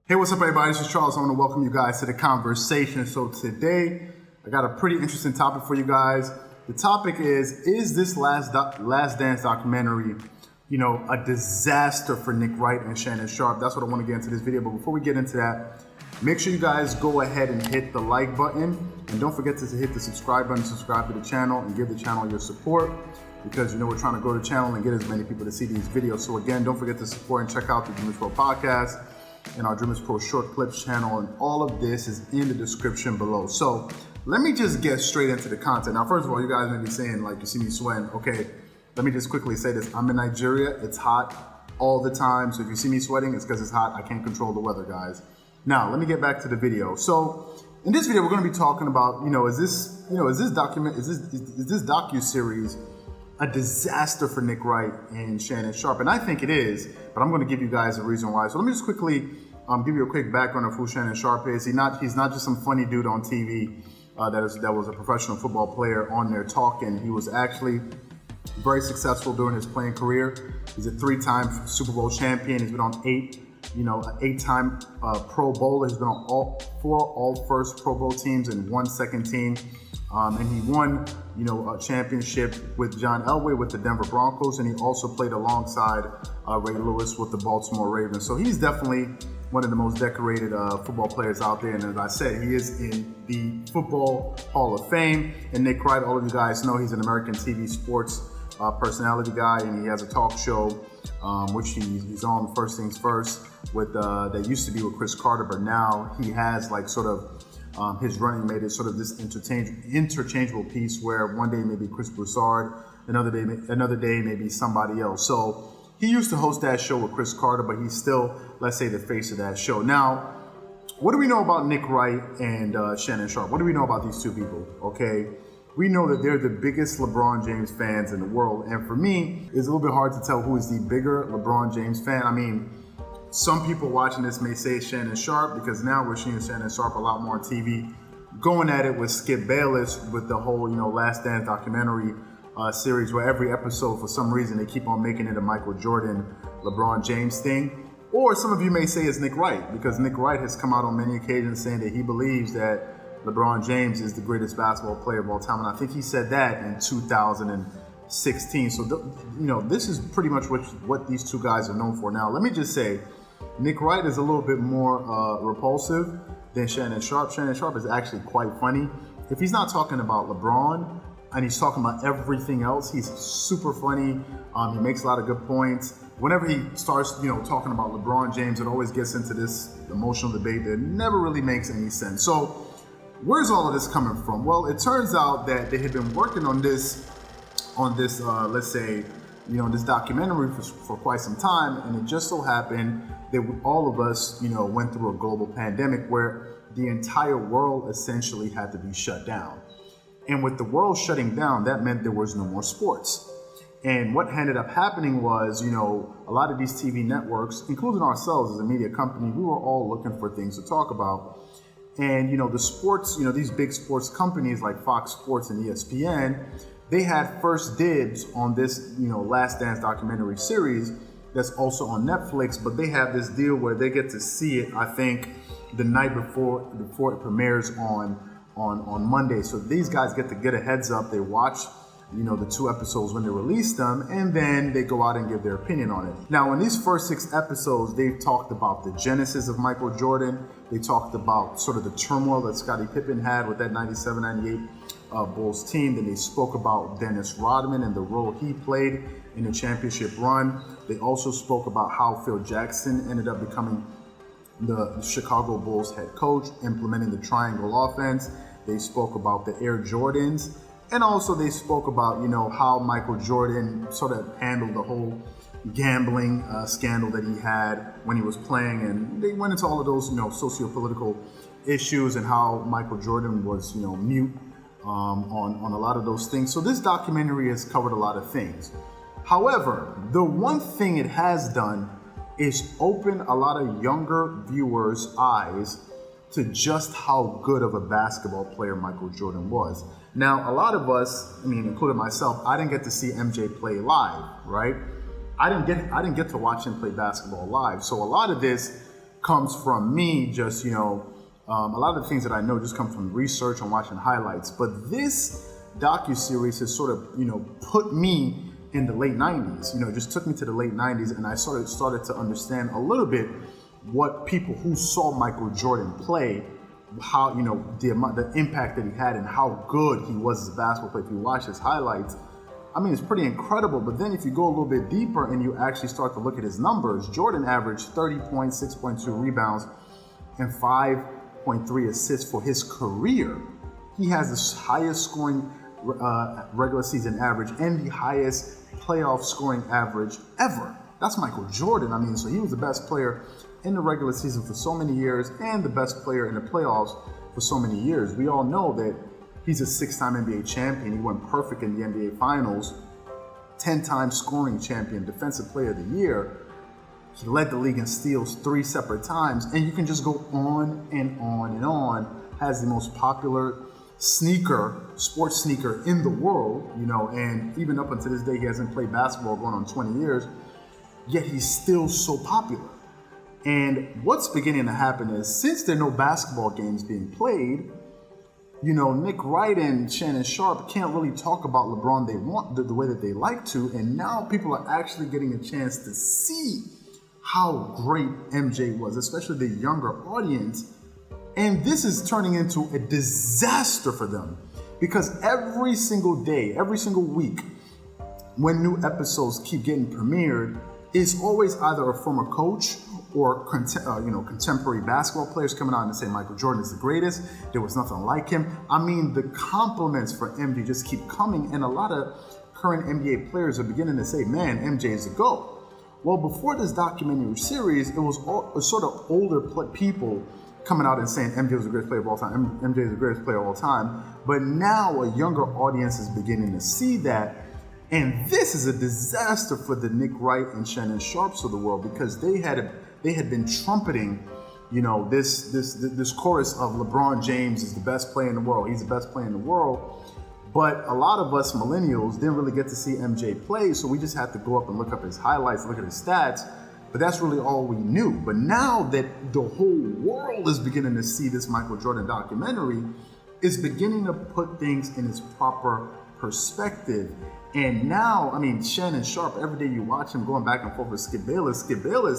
Hey, what's up, everybody? This is Charles. I want to welcome you guys to the conversation. So today, I got a pretty interesting topic for you guys. The topic is this Last Dance documentary, a disaster for Nick Wright and Shannon Sharpe? That's what I want to get into this video. But before we get into that, make sure you guys go ahead and hit the like button. And don't forget to hit the subscribe button, subscribe to the channel, and give the channel your support. Because we're trying to grow the channel and get as many people to see these videos. So again, don't forget to support and check out the Dreamerspro Podcast and our Dreamerspro Short Clips channel, and all of this is in the description below. So let me just get straight into the content. Now, first of all, you guys may be saying, like, you see me sweating. Okay, let me just quickly say this. I'm in Nigeria. It's hot all the time. So if you see me sweating, it's because it's hot. I can't control the weather, guys. Now, let me get back to the video. So in this video, we're going to be talking about, is this docu-series a disaster for Nick Wright and Shannon Sharpe? And I think it is, but I'm going to give you guys a reason why. So let me just quickly give you a quick background of who Shannon Sharpe is. He's not just some funny dude on TV that was a professional football player on there talking. He was actually very successful during his playing career. He's a 3-time Super Bowl champion. He's been on 8-time Pro Bowler. He's been on 4 all-first Pro Bowl teams and 1 second team. And he won, a championship with John Elway with the Denver Broncos, and he also played alongside Ray Lewis with the Baltimore Ravens. So he's definitely one of the most decorated football players out there. And as I said, he is in the Football Hall of Fame. And Nick Wright, all of you guys know, he's an American TV sports personality guy, and he has a talk show, which he's on First Things First with that used to be with Chris Carter, but now he has his running mate is sort of this interchangeable piece where one day maybe Chris Broussard, another day maybe somebody else. So he used to host that show with Chris Carter, but he's still, let's say, the face of that show. Now, what do we know about Nick Wright and Shannon Sharpe? What do we know about these two people? Okay, we know that they're the biggest LeBron James fans in the world, and for me, it's a little bit hard to tell who is the bigger LeBron James fan. I mean, some people watching this may say Shannon Sharpe, because now we're seeing Shannon Sharpe a lot more on TV, going at it with Skip Bayless with the whole, Last Dance documentary series, where every episode, for some reason, they keep on making it a Michael Jordan, LeBron James thing. Or some of you may say it's Nick Wright, because Nick Wright has come out on many occasions saying that he believes that LeBron James is the greatest basketball player of all time. And I think he said that in 2016. So, this is pretty much what these two guys are known for. Now, let me just say, Nick Wright is a little bit more repulsive than Shannon Sharpe. Shannon Sharpe is actually quite funny. If he's not talking about LeBron and he's talking about everything else, he's super funny. He makes a lot of good points. Whenever he starts, talking about LeBron James, it always gets into this emotional debate that never really makes any sense. So, where's all of this coming from? Well, it turns out that they had been working on this, let's say, this documentary for quite some time, and it just so happened that all of us, went through a global pandemic where the entire world essentially had to be shut down. And with the world shutting down, that meant there was no more sports. And what ended up happening was, a lot of these TV networks, including ourselves as a media company, we were all looking for things to talk about. And, the sports, these big sports companies like Fox Sports and ESPN, they had first dibs on this, Last Dance documentary series that's also on Netflix, but they have this deal where they get to see it, I think, the night before it premieres on Monday. So these guys get to get a heads up. They watch, the 2 episodes when they release them, and then they go out and give their opinion on it. Now, in these first 6 episodes, they've talked about the genesis of Michael Jordan. They talked about sort of the turmoil that Scottie Pippen had with that 97-98 Bulls team. Then they spoke about Dennis Rodman and the role he played in the championship run. They also spoke about how Phil Jackson ended up becoming the Chicago Bulls head coach, implementing the triangle offense. They spoke about the Air Jordans. And also they spoke about, how Michael Jordan sort of handled the whole gambling scandal that he had when he was playing. And they went into all of those, socio-political issues and how Michael Jordan was, mute on a lot of those things. So this documentary has covered a lot of things. However, the one thing it has done is open a lot of younger viewers' eyes to just how good of a basketball player Michael Jordan was. Now, a lot of us, including myself, I didn't get to see MJ play live, right? I didn't get to watch him play basketball live. So a lot of this comes from me just, a lot of the things that I know just come from research and watching highlights. But this docuseries has sort of, put me in the late 90s, just took me to the late 90s, and I started to understand a little bit what people who saw Michael Jordan play, how, the impact that he had and how good he was as a basketball player. If you watch his highlights, I mean, it's pretty incredible. But then if you go a little bit deeper and you actually start to look at his numbers, Jordan averaged 30 points, 6.2 rebounds, and 5.3 assists for his career. He has the highest scoring regular season average and the highest playoff scoring average ever. That's Michael Jordan. I mean, so he was the best player in the regular season for so many years and the best player in the playoffs for so many years. We all know that he's a 6-time NBA champion. He went perfect in the NBA Finals, 10-time scoring champion, defensive player of the year. He led the league in steals 3 separate times, and you can just go on and on and on. Has the most popular sports sneaker in the world, and even up until this day, he hasn't played basketball going on 20 years, yet he's still so popular. And what's beginning to happen is, since there are no basketball games being played, Nick Wright and Shannon Sharpe can't really talk about LeBron the way that they like to, and now people are actually getting a chance to see how great MJ was, especially the younger audience. And this is turning into a disaster for them, because every single day, every single week, when new episodes keep getting premiered, it's always either a former coach or contemporary basketball players coming out and say Michael Jordan is the greatest. There was nothing like him. I mean, the compliments for MJ just keep coming, and a lot of current NBA players are beginning to say, "Man, MJ is the GOAT." Well, before this documentary series, it was sort of older people coming out and saying MJ was the greatest player of all time. MJ is the greatest player of all time. But now a younger audience is beginning to see that. And this is a disaster for the Nick Wright and Shannon Sharpes of the world, because they had been trumpeting, this chorus of LeBron James is the best player in the world. He's the best player in the world. But a lot of us millennials didn't really get to see MJ play, so we just had to go up and look up his highlights, look at his stats. But that's really all we knew. But now that the whole world is beginning to see this Michael Jordan documentary, it's beginning to put things in its proper perspective. And now, I mean, Shannon Sharpe, every day you watch him going back and forth with Skip Bayless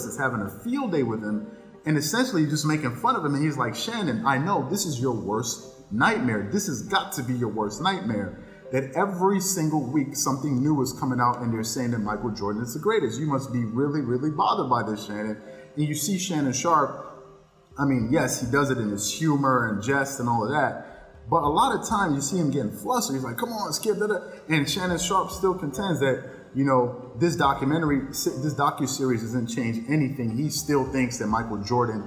is having a field day with him and essentially just making fun of him. And he's like, "Shannon, I know this is your worst nightmare. This has got to be your worst nightmare. That every single week something new is coming out and they're saying that Michael Jordan is the greatest. You must be really, really bothered by this, Shannon." And you see Shannon Sharpe, I mean, yes, he does it in his humor and jest and all of that. But a lot of times you see him getting flustered. He's like, "Come on, Skip." And Shannon Sharpe still contends that, this docuseries doesn't change anything. He still thinks that Michael Jordan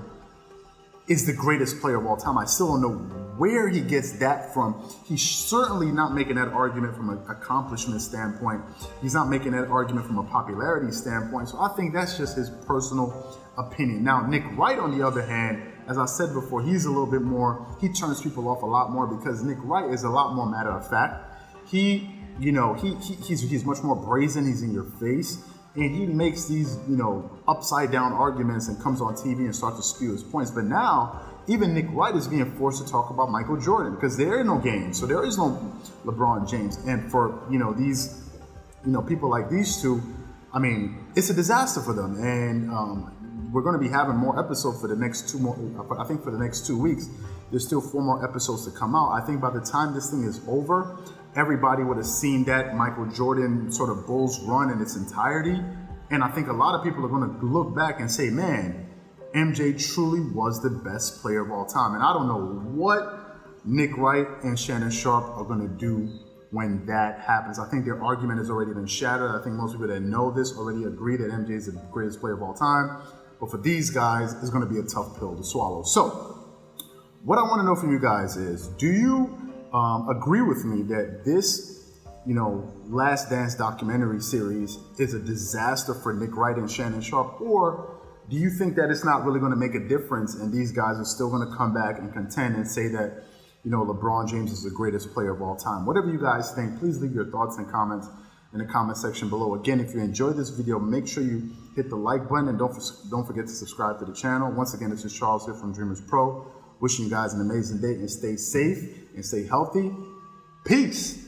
is the greatest player of all time. I still don't know where he gets that from. He's certainly not making that argument from an accomplishment standpoint. He's not making that argument from a popularity standpoint. So I think that's just his personal opinion. Now, Nick Wright, on the other hand, as I said before, he's a little bit more, he turns people off a lot more, because Nick Wright is a lot more matter of fact. He's much more brazen. He's in your face. And he makes these, upside down arguments and comes on TV and starts to spew his points. But now, even Nick Wright is being forced to talk about Michael Jordan, because there is no game. So there is no LeBron James. And for, these, people like these two, I mean, it's a disaster for them. And we're going to be having more episodes for the next for the next 2 weeks. There's still 4 more episodes to come out. I think by the time this thing is over, everybody would have seen that Michael Jordan sort of Bulls run in its entirety. And I think a lot of people are going to look back and say, "Man, MJ truly was the best player of all time." And I don't know what Nick Wright and Shannon Sharpe are going to do when that happens. I think their argument has already been shattered. I think most people that know this already agree that MJ is the greatest player of all time. But for these guys, it's going to be a tough pill to swallow. So what I want to know from you guys is, do you agree with me that this, Last Dance documentary series is a disaster for Nick Wright and Shannon Sharpe? Or do you think that it's not really going to make a difference and these guys are still going to come back and contend and say that, LeBron James is the greatest player of all time? Whatever you guys think, please leave your thoughts and comments in the comment section below. Again, if you enjoyed this video, make sure you hit the like button and don't forget to subscribe to the channel. Once again, this is Charles here from Dreamerspro. Wishing you guys an amazing day and stay safe and stay healthy. Peace.